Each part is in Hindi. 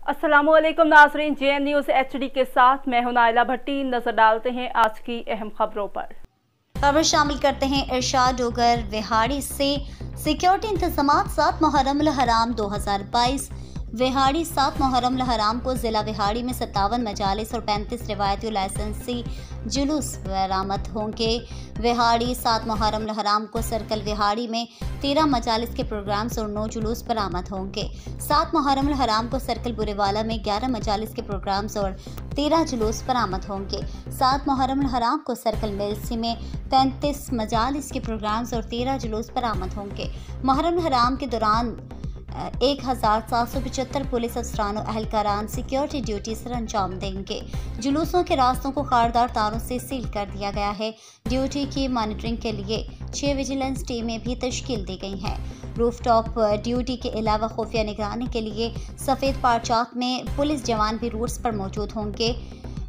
अस्सलामुअलैकुम नाज़रीन, JN न्यूज़ HD के साथ मैं हूं नाइला भट्टी। नजर डालते हैं आज की अहम खबरों पर। खबर शामिल करते हैं इरशाद डोगर विहाड़ी से। सिक्योरिटी इंतजामात 7 मुहर्रम हराम 2022। विहाड़ी 7 मुहर्रम हराम को जिला विहाड़ी में 57 मजालिस और 35 रिवायती लाइसेंसी जुलूस बरामद होंगे। विहाड़ी 7 मुहर्रम हराम को सर्कल विहाड़ी में 13 मजालिस के प्रोग्राम्स और 9 जुलूस बरामद होंगे। 7 मुहर्रम हराम को सर्कल बुरेवाला में 11 मजालिस के प्रोग्राम्स और 13 जुलूस बरामद होंगे। 7 मुहर्रम हराम को सर्कल मिल्सी में 33 मजालिस के प्रोग्राम्स और 13 जुलूस बरामद होंगे। मुहर्रम हराम के दौरान 1775 पुलिस अफसरान और अहलकारान सिक्योरिटी ड्यूटी सर अंजाम देंगे। जुलूसों के रास्तों को खारदार तारों से सील कर दिया गया है। ड्यूटी की मॉनिटरिंग के लिए 6 विजिलेंस टीमें भी तश्कील दी गई हैं। रूफटॉप ड्यूटी के अलावा खुफिया निगरानी के लिए सफ़ेद पारचात में पुलिस जवान भी रूट्स पर मौजूद होंगे।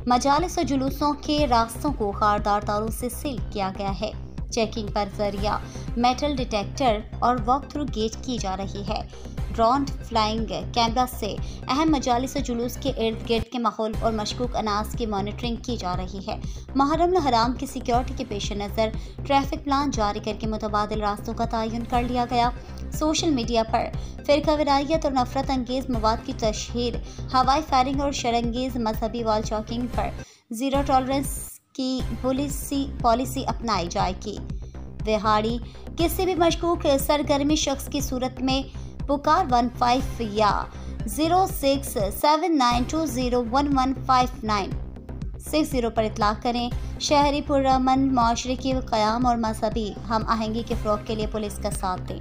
मजालिस और जुलूसों के रास्तों को खारदार तारों से सील किया गया है। चेकिंग पर जरिया मेटल डिटेक्टर और वॉक थ्रू गेट की जा रही है। ड्रोन फ्लाइंग कैमरा से अहम मजालिस और जुलूस के इर्द गिर्द के माहौल और मशकूक अनाज की मॉनिटरिंग की जा रही है। मुहर्रम हराम की सिक्योरिटी के पेश नज़र ट्रैफिक प्लान जारी करके मुतबादिल रास्तों का तयन कर लिया गया। सोशल मीडिया पर फ़िरका विरायत और नफरत अंगेज़ मवाद की तशहीर, हवाई फायरिंग और शरंगेज़ मजहबी वॉल चॉकिंग पर ज़ीरो टॉलरेंस की पॉलिसी अपनाई जाएगी। विहाड़ी किसी भी मशकूक सरगर्मी शख्स की सूरत में पुकार 15 या 0679201159 पर करें। शहरी पुरअमन माशरे की क़याम और मजहबी हम आहंगी के फ़रोग़ के लिए पुलिस का साथ दें।